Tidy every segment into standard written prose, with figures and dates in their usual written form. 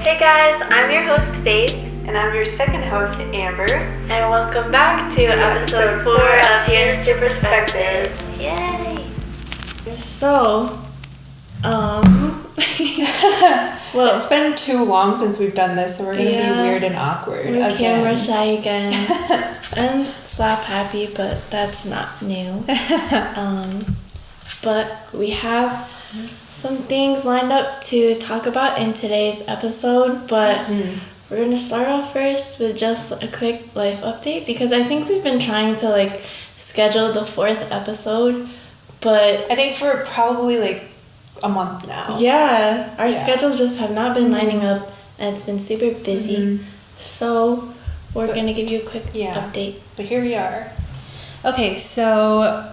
Hey guys, I'm your host Faith. And I'm your second host, Amber. And welcome back to episode 4 of Here's to Perspective. Yay! So, well, it's been too long since we've done this, so we're going to be weird and awkward we're again. camera shy again. And slap happy, but that's not new. But we have some things lined up to talk about in today's episode, but we're going to start off first with just a quick life update, because I think we've been trying to schedule the 4th episode, but I think for probably a month now. Yeah, our schedules just have not been lining up, and it's been super busy. So we're going to give you a quick update. But here we are. Okay, so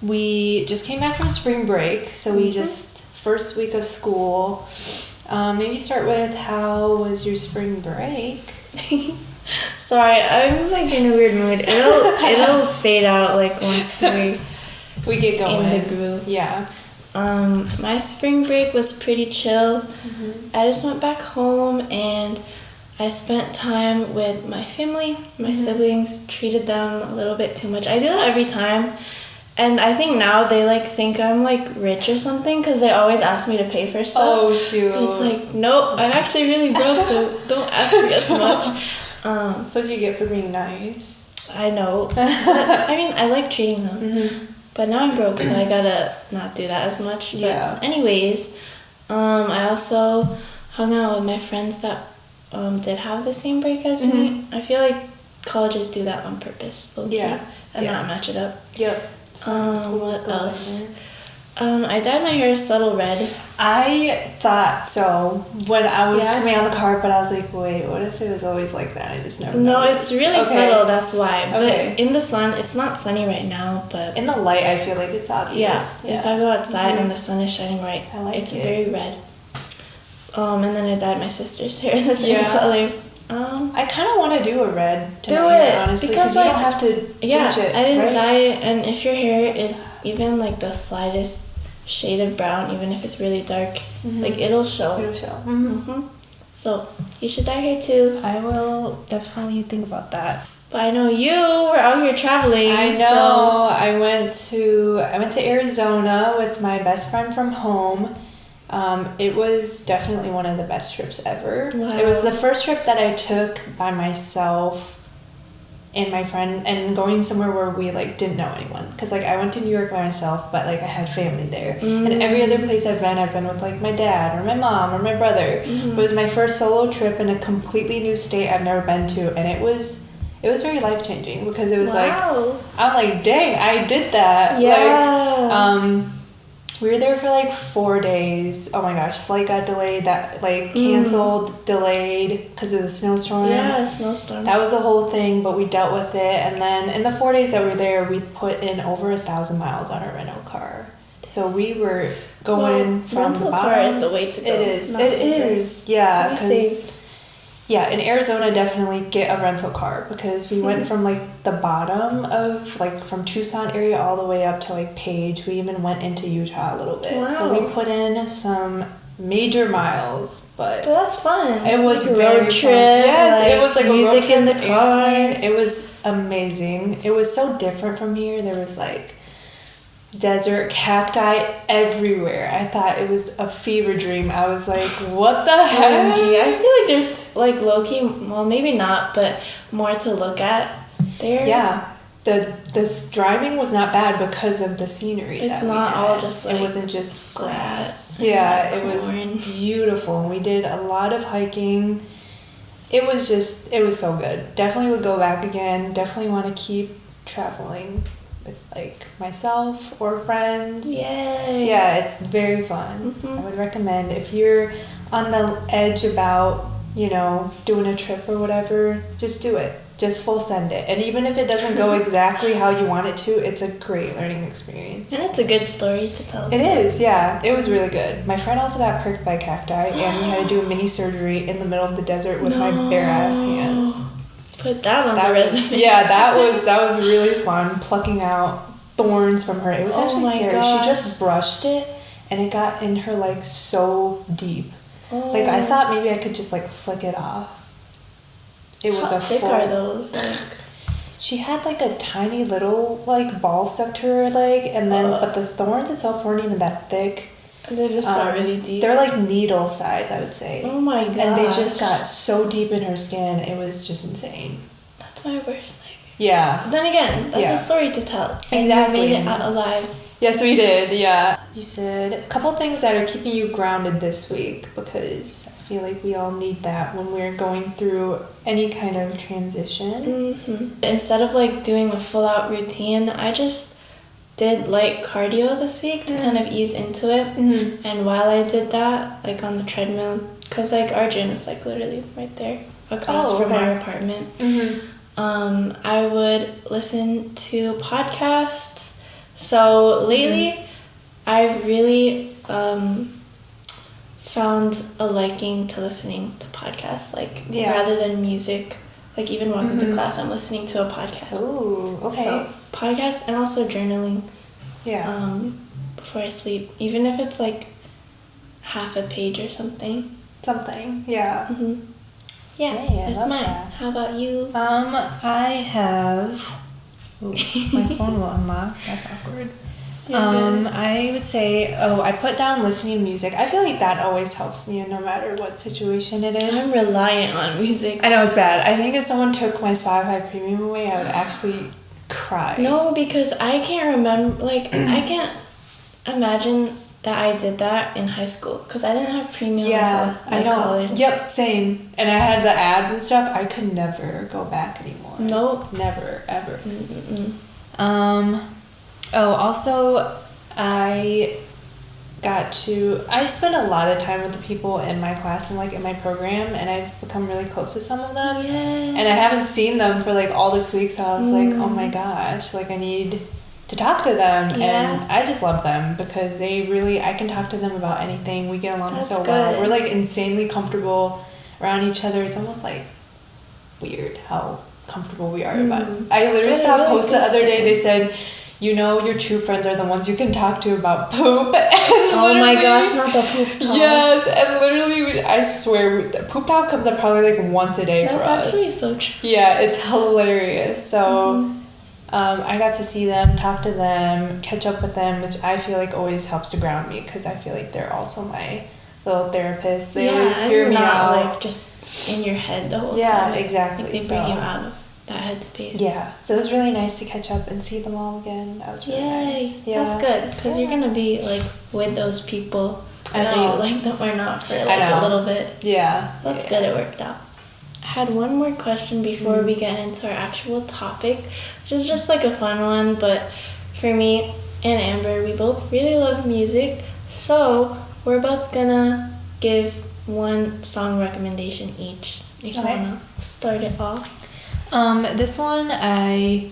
we just came back from spring break, so we just first week of school. Maybe start with, how was your spring break? Sorry, I'm in a weird mood. It'll fade out once we get going in the groove. Yeah. My spring break was pretty chill. I just went back home and I spent time with my family, my siblings, treated them a little bit too much. I do that every time. And I think now they think I'm rich or something, because they always ask me to pay for stuff. Oh shoot. But it's nope, I'm actually really broke, so don't ask me as much. That's what you get for being nice. I know. But, I like treating them. But now I'm broke, so I gotta not do that as much. But anyways, I also hung out with my friends that did have the same break as me. I feel like colleges do that on purpose, low-key, and not match it up. Yep. What else? I dyed my hair subtle red. I thought so when I was coming on the car, but I was like, wait, what if it was always like that? I just never No, noticed. it's really subtle, that's why. Okay. But in the sun, it's not sunny right now, but in the light, I feel like it's obvious. If I go outside and the sun is shining right, it's very red. And then I dyed my sister's hair the same color. I kind of want to do a red to do my it, hair, honestly, because you don't have to bleach it. I didn't dye it, and if your hair is even the slightest shade of brown, even if it's really dark, it'll show. It'll show. So you should dye hair too. I will definitely think about that. But I know you were out here traveling. I know. So. I went to Arizona with my best friend from home. It was definitely one of the best trips ever. Wow. It was the first trip that I took by myself and my friend, and going somewhere where we didn't know anyone, because I went to New York by myself, but I had family there. And every other place I've been with my dad or my mom or my brother. It was my first solo trip in a completely new state I've never been to, and it was very life-changing, because it was I'm dang, I did that. We were there for 4 days. Oh my gosh, flight got delayed, that canceled, delayed because of the snowstorm. Yeah, snowstorm. That was the whole thing, but we dealt with it. And then in the 4 days that we were there, we put in over 1,000 miles on our rental car. So we were going from the bottom. Rental car is the way to go. It is. Yeah, because in Arizona, definitely get a rental car, because we went from the bottom of from Tucson area all the way up to Page. We even went into Utah a little bit. Wow. So we put in some major miles, but that's fun. It was a very road trip. fun. Yes, it was a road music trip in the car. It was amazing. It was so different from here. There was desert, cacti everywhere. I thought it was a fever dream. I was like, what the heck? I feel there's low-key, well, maybe not, but more to look at there. Yeah. The driving was not bad because of the scenery. It's not all just it wasn't just grass. Yeah, it was beautiful. And we did a lot of hiking. It was so good. Definitely would go back again. Definitely want to keep traveling with myself or friends. Yay. Yeah, it's very fun. I would recommend, if you're on the edge about doing a trip or whatever, just do it. Just full send it. And even if it doesn't go exactly how you want it to, it's a great learning experience. And it's a good story to tell. It is, yeah. It was really good. My friend also got pricked by cacti, and we had to do a mini surgery in the middle of the desert with my bare ass hands. Put that on the resume. Yeah, that was really fun, plucking out thorns from her. It was actually scary. Gosh. She just brushed it, and it got in her so deep. Like, I thought maybe I could just, like, flick it off. It was How a thick full... are those? Like, She had, like, a tiny little, like, ball stuck to her leg, and then, but the thorns itself weren't even that thick. they're just not really deep. They're, like, needle size, I would say. Oh my god. And they just got so deep in her skin, it was just insane. That's my worst nightmare. Yeah. But then again, that's Yeah. a story to tell. And Exactly. you made it out alive. Yes, we did, yeah. You said a couple things that are keeping you grounded this week, because I feel like we all need that when we're going through any kind of transition. Instead of like doing a full out routine, I just did light cardio this week to kind of ease into it. And while I did that, like on the treadmill, because like our gym is like literally right there across from our apartment, I would listen to podcasts. So lately, I've really found a liking to listening to podcasts, like rather than music. Like even walking to class, I'm listening to a podcast. Oh, okay. So podcasts and also journaling. Yeah. Before I sleep, even if it's like half a page or something. Yeah. Yeah, Hey, I that's love mine. that. How about you? I have... Ooh, my phone will unlock. That's awkward. I would say, I put down listening to music. I feel like that always helps me no matter what situation it is. I'm reliant on music. I know it's bad. I think if someone took my Spotify premium away, I would actually cry. No, because I can't remember, like, I can't imagine that I did that in high school, because I didn't have premium until I know. college. Yep, same. And I had the ads and stuff. I could never go back anymore. Nope. Never, ever. Also, I spend a lot of time with the people in my class and like in my program, and I've become really close with some of them. Yeah. And I haven't seen them for like all this week, so I was like, oh my gosh, like I need to talk to them. Yeah. And I just love them because I can talk to them about anything. We get along That's so good. well. We're like insanely comfortable around each other. It's almost like weird how comfortable we are about it. I literally saw a post the other day. They said, you know, your true friends are the ones you can talk to about poop. Oh my gosh, not the poop talk. Yes, and literally, I swear, the poop talk comes up probably like once a day for us. That's actually so true. Yeah, it's hilarious. So, I got to see them, talk to them, catch up with them, which I feel like always helps to ground me, because I feel like they're also my little therapists. They always hear me out. Like just in your head the whole time. Yeah, exactly. Like they bring you out of that headspace. Yeah, so it was really nice to catch up and see them all again. That was really nice. Yeah, that's good, because you're gonna be like with those people whether you like them or not for like a little bit. Yeah, that's good. It worked out. I had one more question before we get into our actual topic, which is just like a fun one, but for me and Amber, we both really love music, so we're both gonna give one song recommendation each. If you wanna start it off. This one I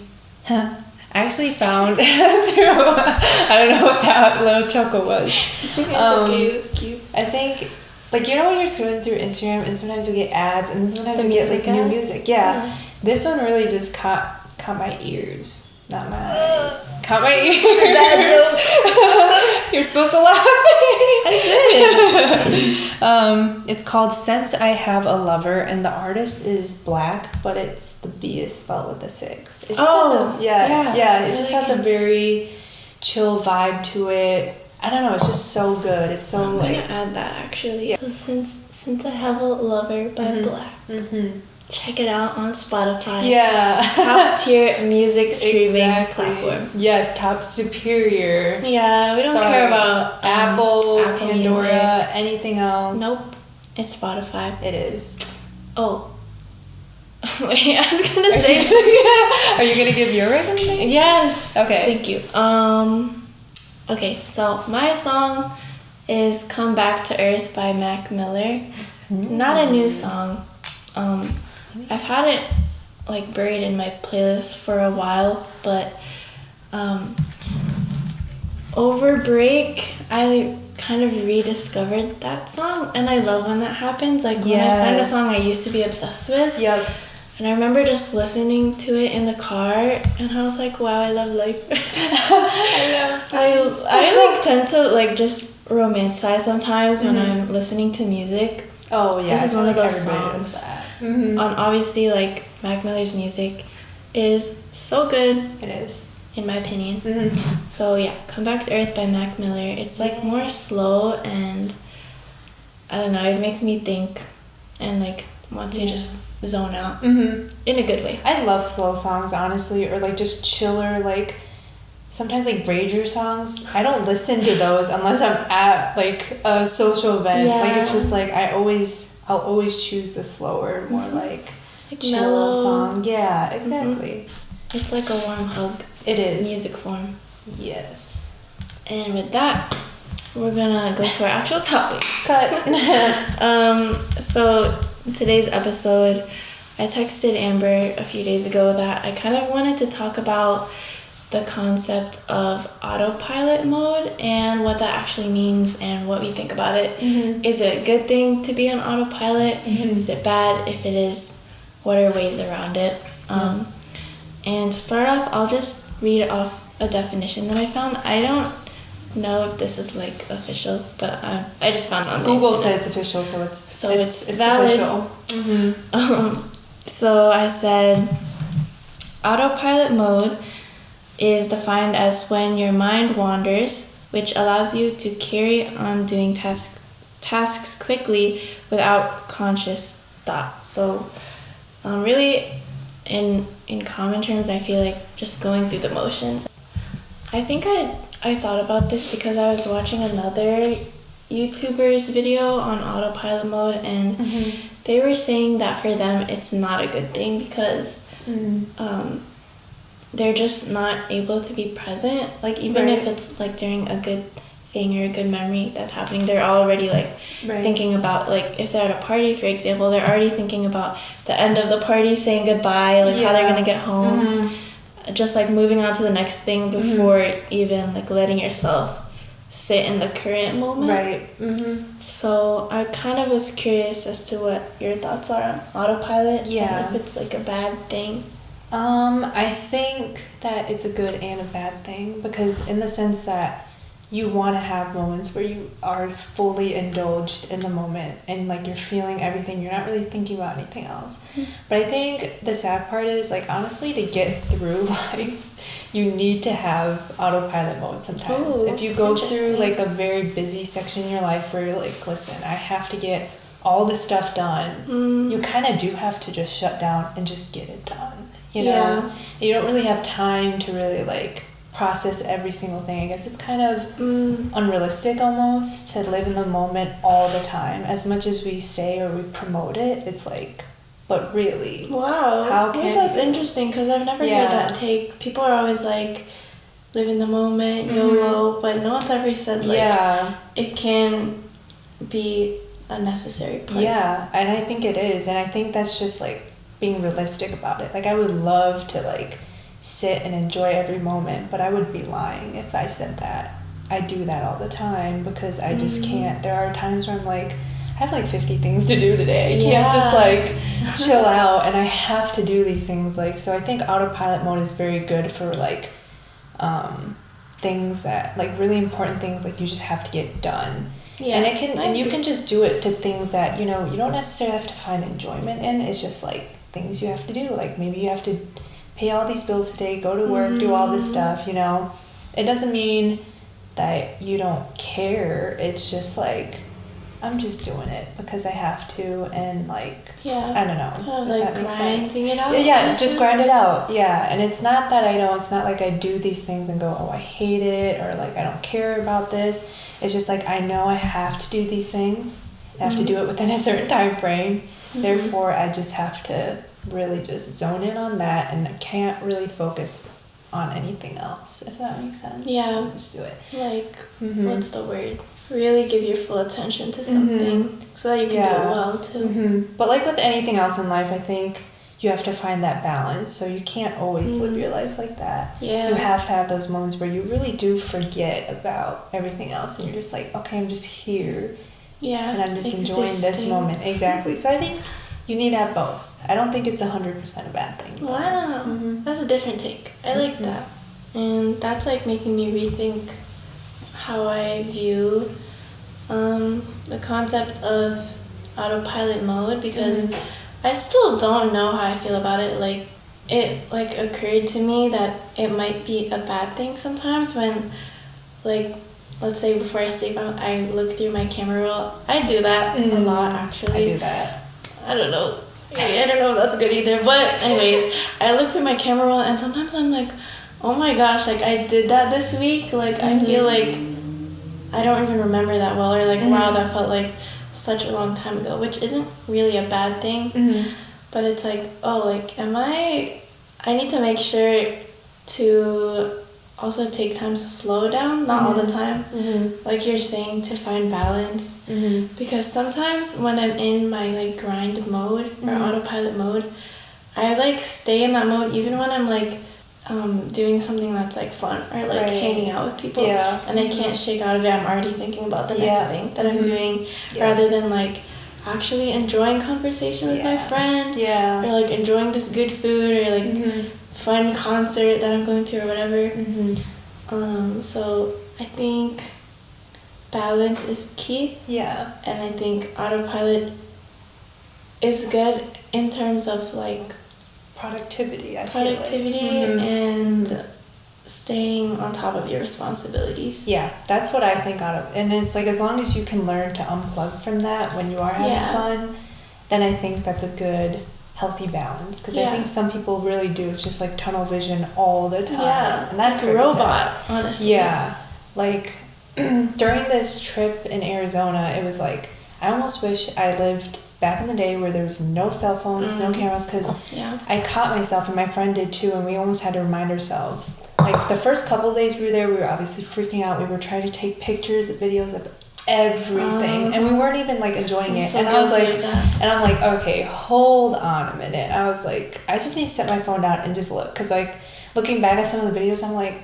actually found through, I don't know what that little choco was. It's okay, it was cute. I think, like, you know when you're scrolling through Instagram and sometimes you get ads and sometimes you get like new music. Yeah. This one really just caught my ears. Not my eyes. Caught my ears. That joke. You're supposed to laugh. I did. It's called Since I Have a Lover, and the artist is black, but it's the B is spelled with a 6. It just has it just has a very chill vibe to it. I don't know, it's just so good. It's so I'm gonna add that actually. Yeah. So since I Have a Lover by Black. Check it out on Spotify. Yeah. Top tier music streaming platform. Yes, top superior. Yeah, we don't care about Apple Pandora, music. Anything else. Nope. It's Spotify. It is. Oh. Wait, I was gonna say. Are you gonna give your recommendation? Yes. Okay. Thank you. Okay, so my song is Come Back to Earth by Mac Miller. Not a new song. I've had it like buried in my playlist for a while, but over break I kind of rediscovered that song, and I love when that happens. Like when I find a song I used to be obsessed with. Yep. And I remember just listening to it in the car, and I was like, wow, I love life. I like tend to like just romanticize sometimes when I'm listening to music. Oh yeah, this is one of like those songs. Mm-hmm. On obviously, like, Mac Miller's music is so good. It is, in my opinion. Mm-hmm. So yeah, Come Back to Earth by Mac Miller. It's like more slow, and I don't know, it makes me think and like want to just zone out in a good way. I love slow songs, honestly, or like just chiller, like sometimes like rager songs. I don't listen to those unless I'm at like a social event. Like it's just like I'll always choose the slower, more like chill mellow song. Yeah, exactly. It's like a warm hug. It is. Music form. Yes. And with that, we're gonna go to our actual topic. Cut. So today's episode, I texted Amber a few days ago that I kind of wanted to talk about the concept of autopilot mode and what that actually means and what we think about it. Is it a good thing to be on autopilot? Is it bad? If it is, what are ways around it? And to start off, I'll just read off a definition that I found. I don't know if this is like official, but I just found it on Google said it's official, so it's valid. Official. So I said, autopilot mode is defined as when your mind wanders, which allows you to carry on doing tasks quickly without conscious thought. So really, in common terms, I feel like just going through the motions. I think I thought about this because I was watching another YouTuber's video on autopilot mode, and they were saying that for them it's not a good thing because they're just not able to be present. Like even if it's like during a good thing or a good memory that's happening, they're already like thinking about, like if they're at a party, for example, they're already thinking about the end of the party, saying goodbye, like how they're gonna get home, just like moving on to the next thing before even like letting yourself sit in the current moment. So I kind of was curious as to what your thoughts are on autopilot, and if it's like a bad thing. I think that it's a good and a bad thing, because in the sense that you want to have moments where you are fully indulged in the moment and like you're feeling everything, you're not really thinking about anything else. But I think the sad part is, like, honestly, to get through life you need to have autopilot mode sometimes. If you go through like a very busy section in your life where you're like, listen, I have to get all this stuff done, you kind of do have to just shut down and just get it done, you know? You don't really have time to really like process every single thing. I guess it's kind of unrealistic almost to live in the moment all the time. As much as we say or we promote it, it's like, but really, how can that's interesting, because I've never heard that take. People are always like, live in the moment, YOLO, but no one's ever said like it can be a necessary part. And I think it is, and I think that's just like being realistic about it. Like I would love to like sit and enjoy every moment, but I would be lying if I said that I do that all the time, because I just can't. There are times where I'm like, I have like 50 things to do today. I can't just like chill out, and I have to do these things. Like, so I think autopilot mode is very good for like things that, like really important things, like you just have to get done. And it can, and you can just do it to things that, you know, you don't necessarily have to find enjoyment in. It's just like things you have to do. Like maybe you have to pay all these bills today, go to work, do all this stuff, you know. It doesn't mean that you don't care. It's just like, I'm just doing it because I have to, and like, I don't know. Kind of like grinding it out. Yeah, just grind it out. Yeah, and it's not that it's not like I do these things and go, oh, I hate it, or like I don't care about this. It's just like I know I have to do these things. I have to do it within a certain time frame. Therefore, I just have to really just zone in on that, and I can't really focus on anything else, if that makes sense. Just do it. Like, what's the word? Really give your full attention to something so that you can do it well too. But like with anything else in life, I think you have to find that balance. So you can't always live your life like that. You have to have those moments where you really do forget about everything else, and you're just like, okay, I'm just here. And I'm just enjoying this moment. Exactly. So I think you need to have both. I don't think it's 100% a bad thing. Wow. That's a different take. I like that. And that's like making me rethink how I view the concept of autopilot mode, because I still don't know how I feel about it. Like, it like occurred to me that it might be a bad thing sometimes when, like, let's say before I sleep, I look through my camera roll. I do that a lot, actually. I do that. I don't know. I don't know if that's good either. But anyways, I look through my camera roll, and sometimes I'm like, oh my gosh, like, I did that this week. Like, I feel like I don't even remember that well, or like, wow, that felt like such a long time ago, which isn't really a bad thing. But it's like, oh, like, I need to make sure to also take time to slow down, not all the time, like you're saying, to find balance. Because sometimes when I'm in my like grind mode or autopilot mode, I like stay in that mode even when I'm like doing something that's like fun, or like hanging out with people, and I can't shake out of it. I'm already thinking about the next thing that I'm doing, rather than like actually enjoying conversation with my friend, or like enjoying this good food, or like fun concert that I'm going to, or whatever. So I think balance is key. And I think autopilot is good in terms of like productivity. And staying on top of your responsibilities. That's what I think and it's like, as long as you can learn to unplug from that when you are having fun, then I think that's a good healthy balance, because I think some people really do. It's just like tunnel vision all the time, and that's like a robot, honestly. Like during this trip in Arizona, it was like, I almost wish I lived back in the day where there was no cell phones, no cameras, because I caught myself, and my friend did too, and we almost had to remind ourselves. Like the first couple of days we were there, we were obviously freaking out. We were trying to take pictures, videos of everything, and we weren't even like enjoying it. And I was like, and I'm like, okay, hold on a minute. I was like, I just need to set my phone down and just look, because like looking back at some of the videos, I'm like,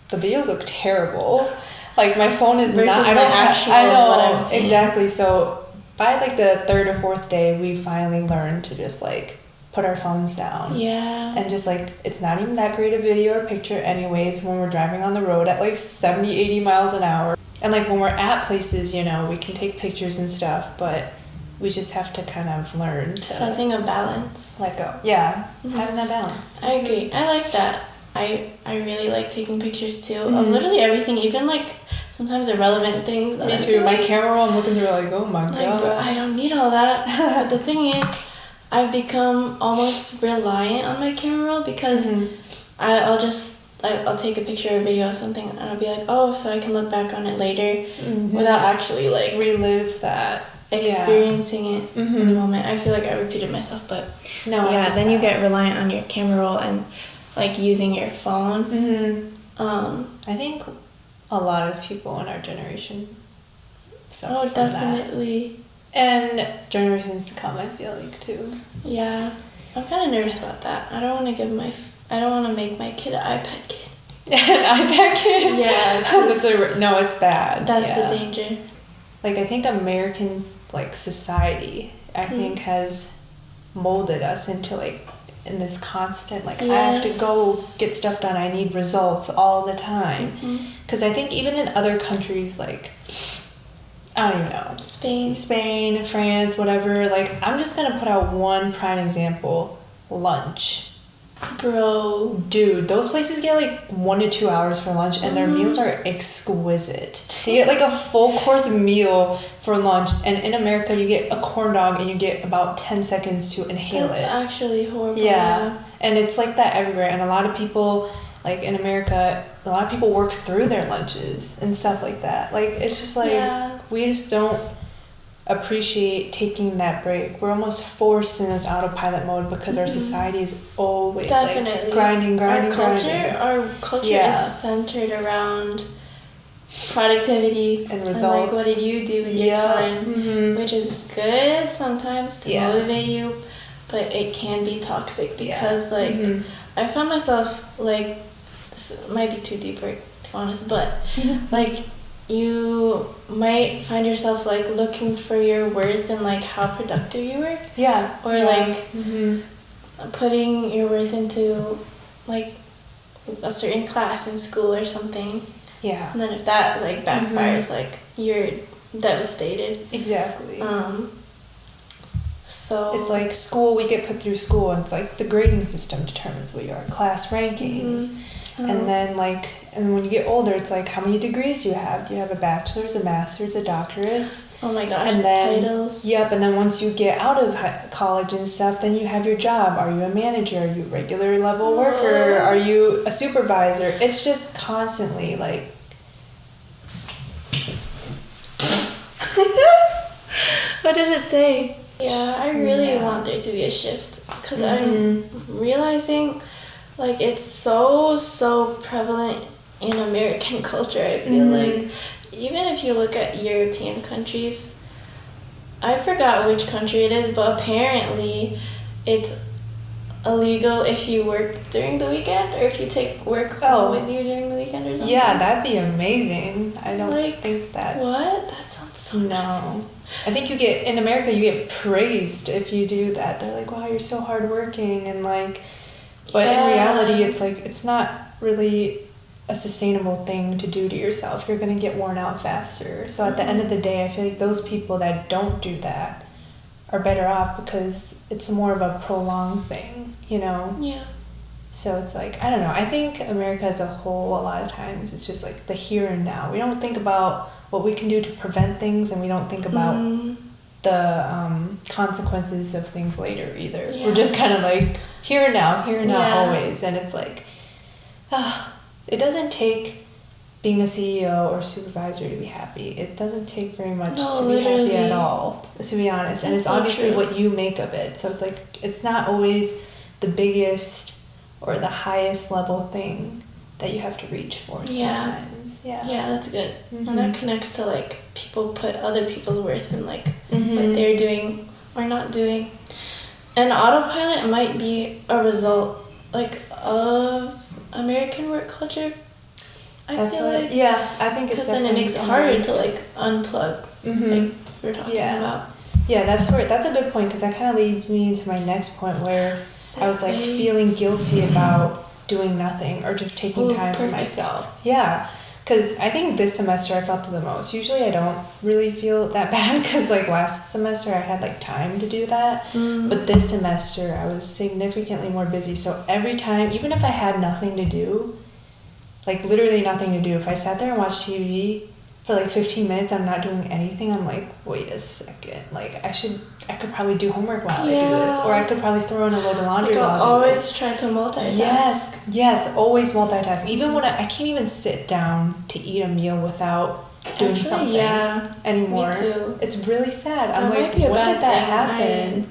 the videos look terrible. Like my phone is versus not. I know what I'm seeing. Exactly. So by like the third or fourth day, we finally learned to just like put our phones down. And just like, it's not even that great a video or picture anyways when we're driving on the road at like 70, 80 miles an hour. And like when we're at places, you know, we can take pictures and stuff, but we just have to kind of learn to... something of balance. Let go. Having that balance. I agree. I like that. I really like taking pictures too of literally everything, even like sometimes irrelevant things. That Me too. My camera roll, I'm looking through like, oh my gosh. Bro, I don't need all that. But the thing is, I've become almost reliant on my camera roll, because I'll take a picture or video of something, and I'll be like, oh, so I can look back on it later without actually like relive that, experiencing it in the moment. I feel like I repeated myself, but then you get reliant on your camera roll and like using your phone. I think a lot of people in our generation suffer from definitely. That. And generations to come, I feel like, too. I'm kind of nervous about that. I don't want to make my kid an iPad kid. An iPad kid? Yeah. It's bad. That's the danger. Like, I think Americans, like, society, I think has molded us into, like, in this constant, like, I have to go get stuff done. I need results all the time. Because I think even in other countries, like... I don't even know. Spain, France, whatever. Like, I'm just gonna put out one prime example. Lunch. Bro. Dude, those places get like 1 to 2 hours for lunch, and their meals are exquisite. You get like a full course meal for lunch, and in America you get a corn dog and you get about 10 seconds to inhale it. That's actually horrible. And it's like that everywhere, and a lot of people... like in America, a lot of people work through their lunches and stuff like that. Like, it's just like, we just don't appreciate taking that break. We're almost forced in this autopilot mode because our society is always like grinding. Our culture is centered around productivity and results. And like, what did you do with your time? Which is good sometimes to motivate you, but it can be toxic because like I found myself like, this might be too deep, to be honest, but like you might find yourself like looking for your worth in like how productive you were, or like putting your worth into like a certain class in school or something, and then if that like backfires, like you're devastated. Exactly. So it's like school, we get put through school, and it's like the grading system determines what you are, class rankings. And then and when you get older, it's like, how many degrees do you have? Do you have a bachelor's, a master's, a doctorate? Oh my gosh, and then, titles. Yep, and then once you get out of college and stuff, then you have your job. Are you a manager? Are you a regular level worker? Are you a supervisor? It's just constantly like... What did it say? Yeah, I really want there to be a shift, because I'm realizing like it's so prevalent in American culture. I feel like even if you look at European countries, I forgot which country it is, but apparently it's illegal if you work during the weekend, or if you take work home with you during the weekend or something. Yeah, that'd be amazing. I don't think that's... What? That sounds so nice. I think in America you get praised if you do that. They're like, wow, you're so hardworking, and like... But in reality, it's like, it's not really a sustainable thing to do to yourself. You're going to get worn out faster. So at the end of the day, I feel like those people that don't do that are better off, because it's more of a prolonged thing, you know? Yeah. So it's like, I don't know. I think America as a whole, a lot of times, it's just like the here and now. We don't think about what we can do to prevent things, and we don't think about the consequences of things later either. We're just kind of like here and now always. And it's like, it doesn't take being a CEO or supervisor to be happy. It doesn't take very much to be happy at all, to be honest. And it's so obviously what you make of it. So it's like, it's not always the biggest or the highest level thing that you have to reach for sometimes. Yeah, that's good. And that connects to like, people put other people's worth in like what they're doing or not doing. And autopilot might be a result like of American work culture. I feel like I think it's, because then it makes it harder to like unplug, like we're talking about. Yeah, that's a good point, because that kind of leads me into my next point, where I was like feeling guilty about doing nothing or just taking time for myself. Yeah, because I think this semester I felt it the most. Usually I don't really feel that bad, because like last semester I had like time to do that, but this semester I was significantly more busy. So every time, even if I had nothing to do, like literally nothing to do, if I sat there and watched TV for like 15 minutes, I'm not doing anything, I'm like, wait a second, like I could probably do homework while I do this, or I could probably throw in a load of laundry while I do always this. Try to multitask. Yes, always multitask. Even when I can't even sit down to eat a meal without doing something anymore. Me too. It's really sad. I'm like, when did that happen?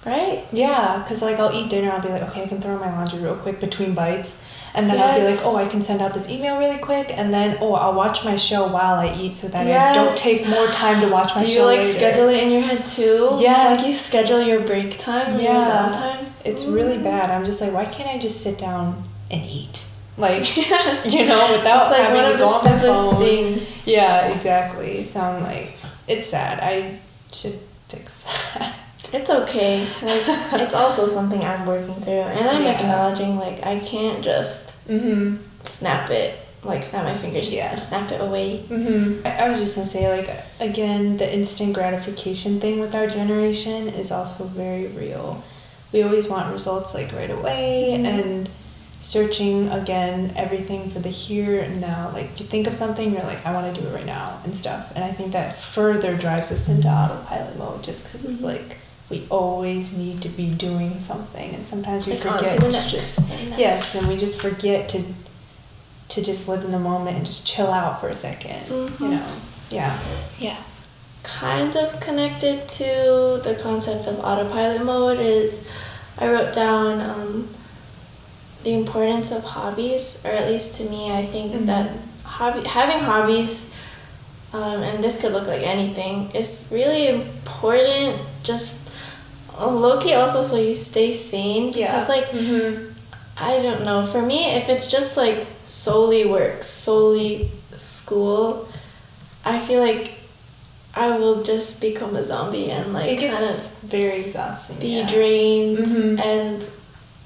Right? Yeah, because like I'll eat dinner, I'll be like, okay, I can throw in my laundry real quick between bites. And then I'll be like, I can send out this email really quick, and then I'll watch my show while I eat, so that I don't take more time to watch my show later. Do you schedule it in your head too? Yes. Like you schedule your break time, your downtime? It's really bad. I'm just like, why can't I just sit down and eat? Like, without having to go on my phone. It's like one of the simplest things. Yeah, exactly. So I'm like, it's sad. I should fix that. It's okay. Like, it's also something I'm working through, and I'm acknowledging like I can't just snap my fingers, snap it away. I was just gonna say, like, again, the instant gratification thing with our generation is also very real. We always want results like right away, and searching again everything for the here and now. Like, you think of something, you're like, I want to do it right now and stuff. And I think that further drives us into autopilot mode, just because it's like, we always need to be doing something, and sometimes we forget. Yes, and we just forget to just live in the moment and just chill out for a second. Yeah. Kind of connected to the concept of autopilot mode is, I wrote down the importance of hobbies, or at least to me, I think that having hobbies, and this could look like anything, is really important. Just low-key also, so you stay sane. Because I don't know, for me, if it's just like solely work, solely school, I feel like I will just become a zombie and like kind of very exhausting, be drained, and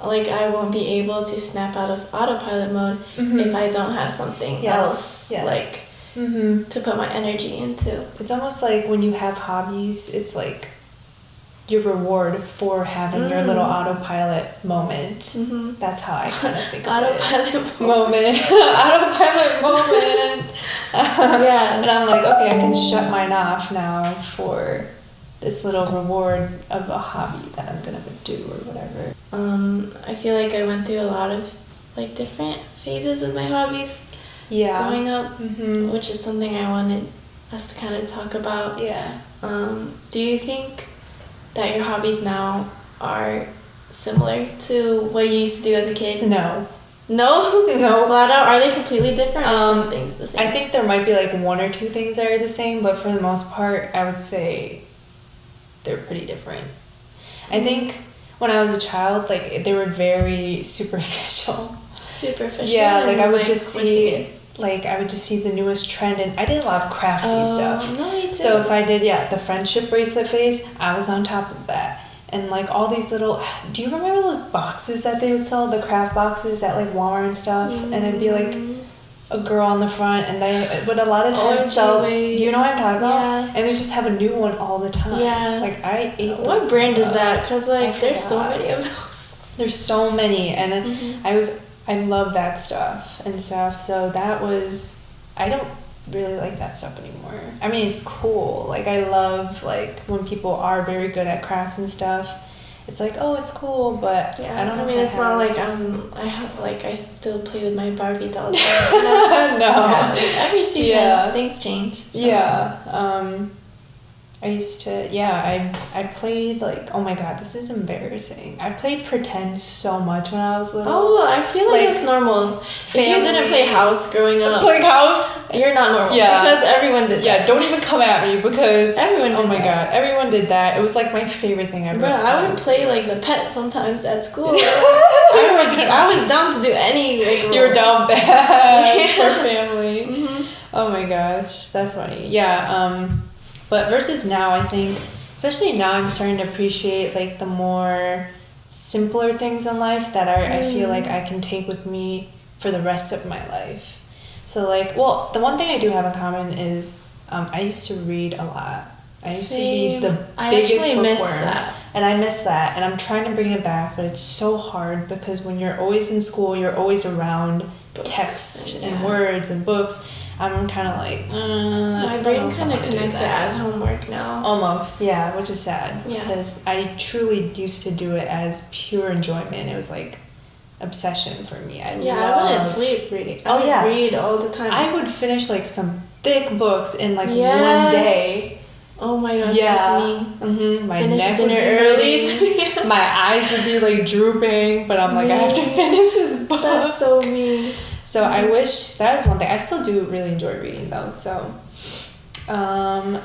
like I won't be able to snap out of autopilot mode if I don't have something else like to put my energy into. It's almost like when you have hobbies, it's like your reward for having your little autopilot moment. That's how I kind of think of Autopilot moment. Autopilot moment. Yeah. And I'm like, okay, I can shut mine off now for this little reward of a hobby that I'm gonna do or whatever. I feel like I went through a lot of like different phases with my hobbies growing up, which is something I wanted us to kind of talk about. Yeah. Do you think that your hobbies now are similar to what you used to do as a kid? No. No? Flat out? Are they completely different or some things the same? I think there might be like one or two things that are the same, but for the most part, I would say they're pretty different. I think when I was a child, like they were very superficial. Yeah, like I would just see the newest trend, and I did a lot of crafty stuff. No, me too. So if I did the friendship bracelet phase, I was on top of that. And like all these little, do you remember those boxes that they would sell, the craft boxes at like Walmart and stuff? And it'd be like a girl on the front, and they would a lot of times sell. Do you know what I'm talking about? Yeah. And they just have a new one all the time. Yeah. Like I ate those. What brand is that? Because like I there's so forgot. many of those. There's so many, and I love that stuff and stuff. So that was, I don't really like that stuff anymore. I mean, it's cool. Like I love like when people are very good at crafts and stuff. It's like, oh, it's cool, but I don't know. I mean, it's not like I still play with my Barbie dolls. No. Yeah, every season, things change. So. Yeah. I used to, I played like, oh my god, this is embarrassing. I played pretend so much when I was little. Oh, I feel like it's normal. If you didn't play house growing up. Playing house? You're not normal. Yeah. Because everyone did that. Yeah, don't even come at me because everyone did oh my that. god, everyone did that. It was like my favorite thing ever. Bro, I would play like the pet sometimes at school. I was down to do any like role. You were down bad for family. Oh my gosh, that's funny. Yeah, but versus now, I think, especially now, I'm starting to appreciate like the more simpler things in life that are I feel like I can take with me for the rest of my life. So like, well, the one thing I do have in common is I used to read a lot. I used to be the biggest bookworm. And I miss that, and I'm trying to bring it back, but it's so hard because when you're always in school, you're always around text and words and books. I'm kind of like, my brain kind of connects it as homework now. Almost, yeah, which is sad. Yeah. Because I truly used to do it as pure enjoyment. It was like obsession for me. I wouldn't sleep reading. I would read all the time. I would finish like some thick books in like one day. Oh my gosh, yeah. that's me. My finish neck dinner would be early. My eyes would be like drooping, but I'm like, I have to finish this book. That's so me. So I wish, that is one thing. I still do really enjoy reading though. So trying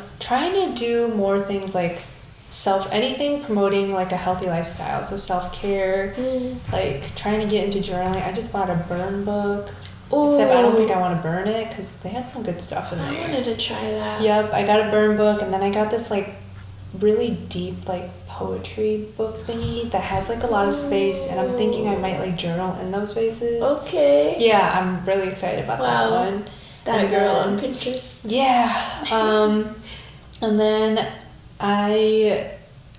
to do more things like anything promoting like a healthy lifestyle. So self-care, like trying to get into journaling. I just bought a burn book. Ooh. Except I don't think I want to burn it because they have some good stuff in there. I wanted to try that. Yep, I got a burn book, and then I got this like really deep like poetry book thingy that has like a lot of space, and I'm thinking I might like journal in those spaces. Okay. Yeah, I'm really excited about that one. That girl on Pinterest. Yeah. And then I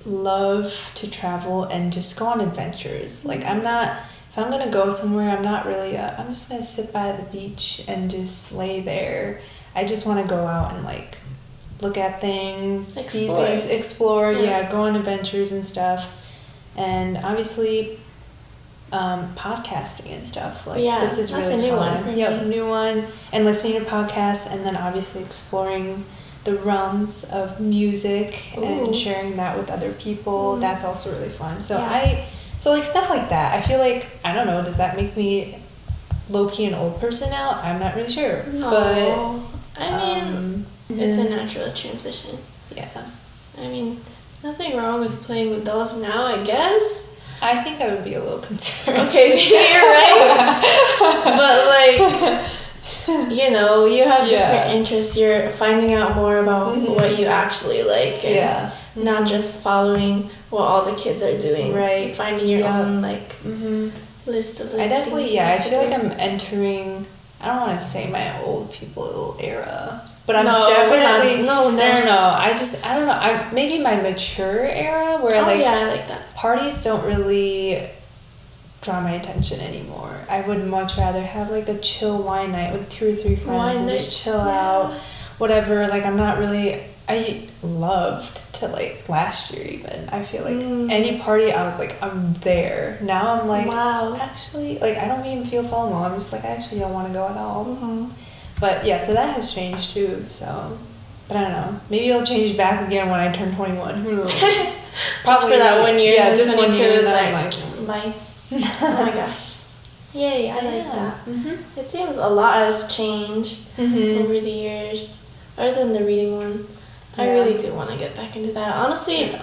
love to travel and just go on adventures. Like if I'm gonna go somewhere, I'm not really I'm just gonna sit by the beach and just lay there. I just want to go out and like look at things, see things, explore, go on adventures and stuff. And obviously podcasting and stuff. Like this is really fun. Yep, new one. And listening to podcasts, and then obviously exploring the realms of music and sharing that with other people. That's also really fun. So So like stuff like that. I feel like, I don't know, does that make me low-key an old person now? I'm not really sure. No. But I mean, it's a natural transition. Yeah. I mean, nothing wrong with playing with dolls now, I guess. I think I would be a little concerned. Okay, you're right. But like, you know, you have different interests. You're finding out more about what you actually like. And not just following what all the kids are doing. Right. Finding your own like list of like, I definitely, I feel like I'm entering, I don't want to say my old people era, but I'm No, definitely no. I don't know. Maybe my mature era where Oh like yeah, I like that. parties don't really draw my attention anymore. I would much rather have like a chill wine night with 2 or 3 friends and just chill out, whatever. Like I'm not really. I loved to like last year even. I feel like any party I was like I'm there. Now I'm like actually like I don't even feel FOMO. I'm just like I actually don't want to go at all. Mm-hmm. But yeah, so that has changed too. So, but I don't know. Maybe it'll change back again when I turn 21. Who knows? Probably just for that 1 year. Yeah, just 1 year. It's like bye. Oh my gosh. Yay! I like that. Mm-hmm. It seems a lot has changed over the years, other than the reading one. I really do want to get back into that. Honestly,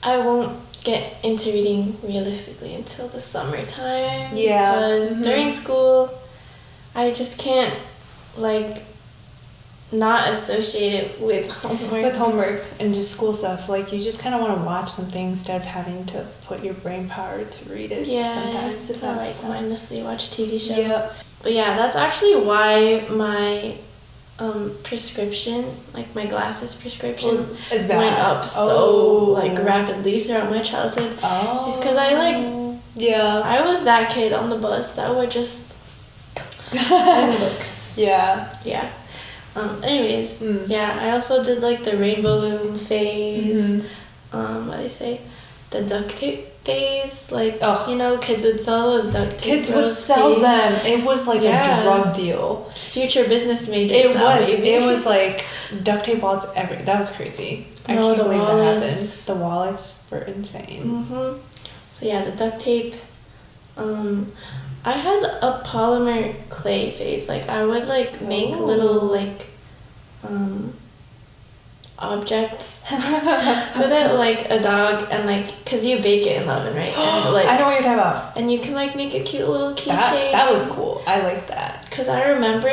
I won't get into reading realistically until the summertime. Yeah. Because during school, I just can't, like, not associate it with homework. With homework and just school stuff. Like, you just kind of want to watch something instead of having to put your brain power to read it sometimes. If that makes sense. Mindlessly watch a TV show. Yep. But yeah, that's actually why my prescription, like my glasses prescription, went up so like rapidly throughout my childhood. It's because I was that kid on the bus that would just read books. Yeah. Anyways, yeah, I also did like the rainbow loom phase. What do they say? The duct tape phase. Like, you know, kids would sell those duct tape. Kids would sell them. It was like a drug deal. Future business majors. It was like duct tape wallets. That was crazy. I can't believe that happened. The wallets were insane. So yeah, the duct tape. I had a polymer clay phase. Like I would like make little like objects with it, like a dog, and like because you bake it in the oven, right? And, like, I know what you're talking about. And you can like make a cute little keychain. That was cool. I like that. Because I remember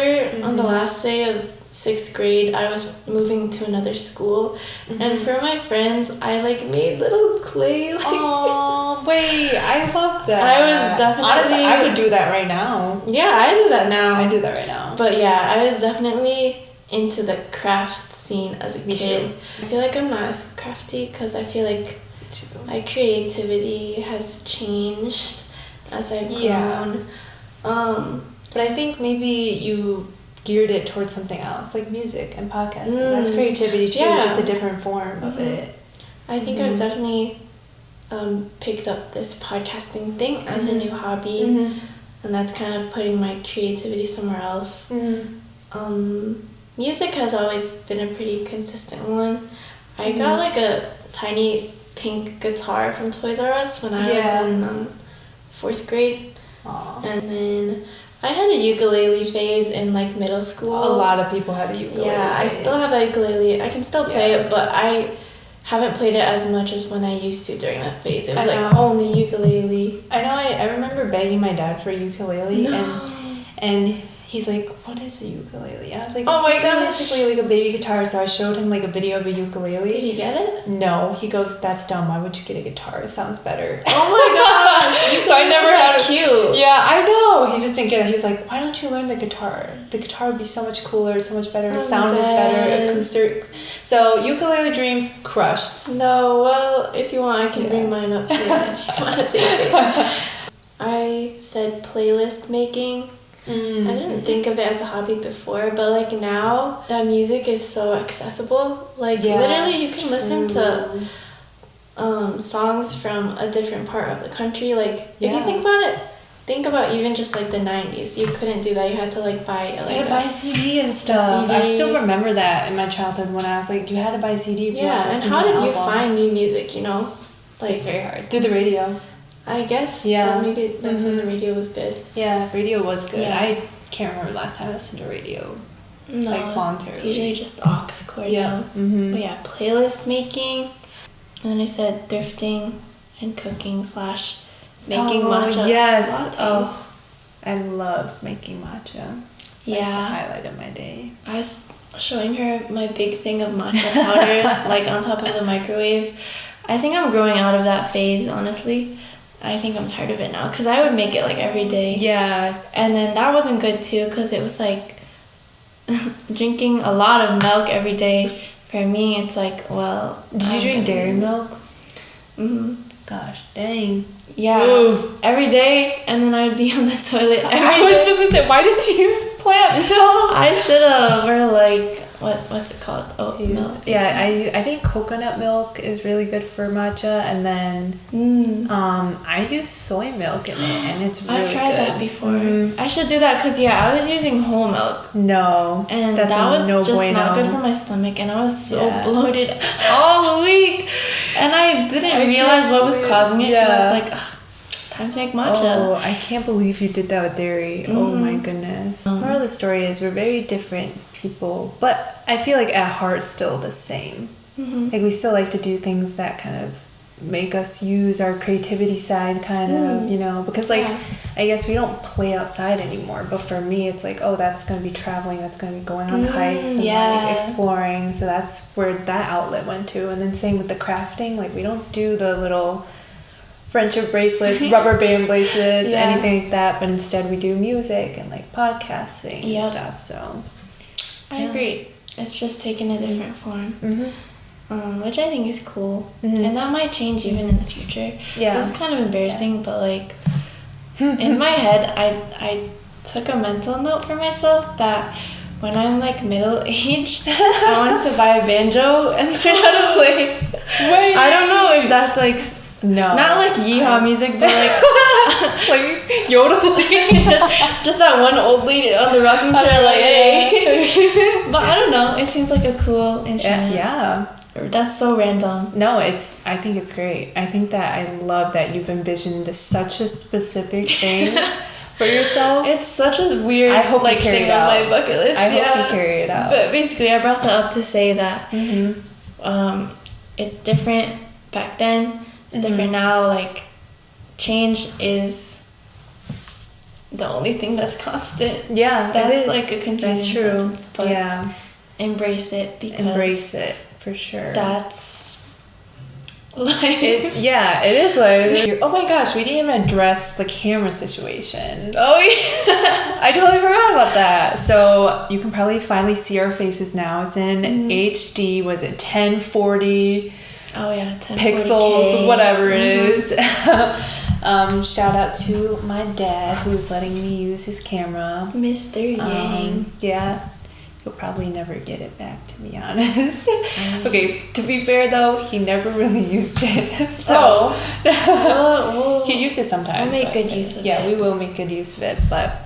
on the last day of 6th grade, I was moving to another school, and for my friends, I like made little clay. Like, oh wait, I love that. I was definitely. Honestly, I would do that right now. Yeah, I do that now. I do that right now. But yeah, I was definitely into the craft scene as a kid. I feel like I'm not as crafty because I feel like my creativity has changed as I've grown. But I think maybe you geared it towards something else, like music and podcasting. That's creativity too, just a different form of it. I think I've definitely picked up this podcasting thing as a new hobby, and that's kind of putting my creativity somewhere else. Music has always been a pretty consistent one. I got like a tiny pink guitar from Toys R Us when I was in 4th grade. And then I had a ukulele phase in like middle school. A lot of people had a ukulele. Yeah, I still have that ukulele. I can still play it, but I haven't played it as much as when I used to during that phase. It was like only ukulele. I know. I remember begging my dad for a ukulele, and he's like, "What is a ukulele?" And I was like, "Oh my god, basically like a baby guitar." So I showed him like a video of a ukulele. Did he get it? No, he goes, "That's dumb. Why would you get a guitar? It sounds better." Oh my gosh! So I never had it. Cute. Yeah, I know. He just didn't get it. He was like, "Why don't you learn the guitar? The guitar would be so much cooler. It's so much better. Sound is better. Acoustics." So ukulele dreams crushed. No, well, if you want, I can bring mine up here if you want to take it. I said playlist making. I didn't think of it as a hobby before, but like now that music is so accessible. Like literally you can listen to songs from a different part of the country. Like if you think about it, think about even just like the 90s. You couldn't do that. You had to like buy buy a CD and stuff. CD. I still remember that in my childhood when I was like, you had to buy a CD. Yeah, and how did you find new music, you know? Like it's very hard. Through the radio. I guess. Yeah. Maybe that's when the radio was good. Yeah, radio was good. Yeah. I can't remember the last time I listened to radio. No, like voluntarily. It's usually just aux cord now. But yeah, playlist making. And then I said thrifting and cooking / making matcha. Yes. Lattes. Oh, I love making matcha. It's like the highlight of my day. I was showing her my big thing of matcha powders like on top of the microwave. I think I'm growing out of that phase, honestly. I think I'm tired of it now because I would make it like every day. Yeah. And then that wasn't good too because it was like drinking a lot of milk every day. For me, it's like, well. Did you drink dairy milk? Mm-hmm. Gosh, dang. Yeah. Oof. Every day, and then I would be on the toilet every I was just gonna say, why did you use plant milk? I should have, or like, what's it called? Oat milk. Yeah, I think coconut milk is really good for matcha, and then I use soy milk in it, and it's really good. I've tried that before. I should do that because I was using whole milk. No, and that's that was no just bueno. Not good for my stomach, and I was so bloated all week, and I didn't realize what was causing it because I was like, time to make matcha. Oh, I can't believe you did that with dairy. Oh my goodness. Moral of the story is we're very different people, but I feel like at heart still the same. Like we still like to do things that kind of make us use our creativity side kind of, you know, because like I guess we don't play outside anymore, but for me it's like, oh, that's going to be traveling, that's going to be going on hikes and like exploring, so that's where that outlet went to. And then same with the crafting, like we don't do the little friendship bracelets, rubber band bracelets, anything like that, but instead we do music and like podcasting and stuff. So I agree. It's just taking a different form, which I think is cool, and that might change even in the future. It's kind of embarrassing, but like in my head, I took a mental note for myself that when I'm like middle aged, I want to buy a banjo and learn how to play. I don't know if that's like. No. Not like yeehaw music, but like like yodeling. just that one old lady on the rocking chair, like, hey. But I don't know. It seems like a cool instrument. Yeah. That's so random. No, I think it's great. I think that I love that you've envisioned such a specific thing for yourself. It's such a weird thing on my bucket list. I hope you carry it out. But basically, I brought that up to say that it's different back then. It's different now. Like, change is the only thing that's constant. Yeah, that's like a confusing That's true. sentence, but embrace it because embrace it for sure. That's life. It is life. Oh my gosh, we didn't even address the camera situation. Oh yeah, I totally forgot about that. So you can probably finally see our faces now. It's in HD. Was it 1040? Oh yeah, 1040K. Pixels, whatever it is. Shout out to my dad who's letting me use his camera. Mr. Yang. Yeah. He'll probably never get it back, to be honest. Okay, to be fair though, he never really used it. So he used it sometimes. We'll make good use of it. Yeah, we will make good use of it. But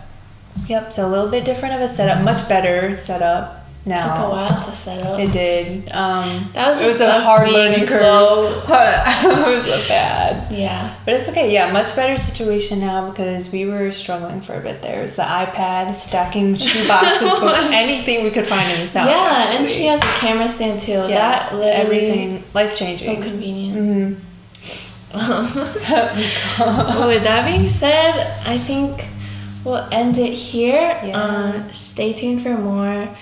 yep, so a little bit different of a setup, much better setup. Now. Took a while to set up. It did. That was just it was a hard learning slow. Curve. It was so bad. Yeah. But it's okay. Yeah, much better situation now because we were struggling for a bit there. It was the iPad, stacking shoe boxes, books, anything we could find in this house. Yeah, actually. and she has a camera stand too. Yeah, that literally everything life changing. So convenient. Well, with that being said, I think we'll end it here. Yeah. Stay tuned for more.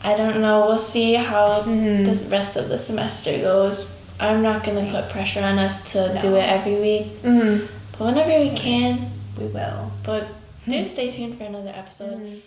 I don't know. We'll see how the rest of the semester goes. I'm not going to put pressure on us to do it every week. But whenever we can, we will. But do stay tuned for another episode.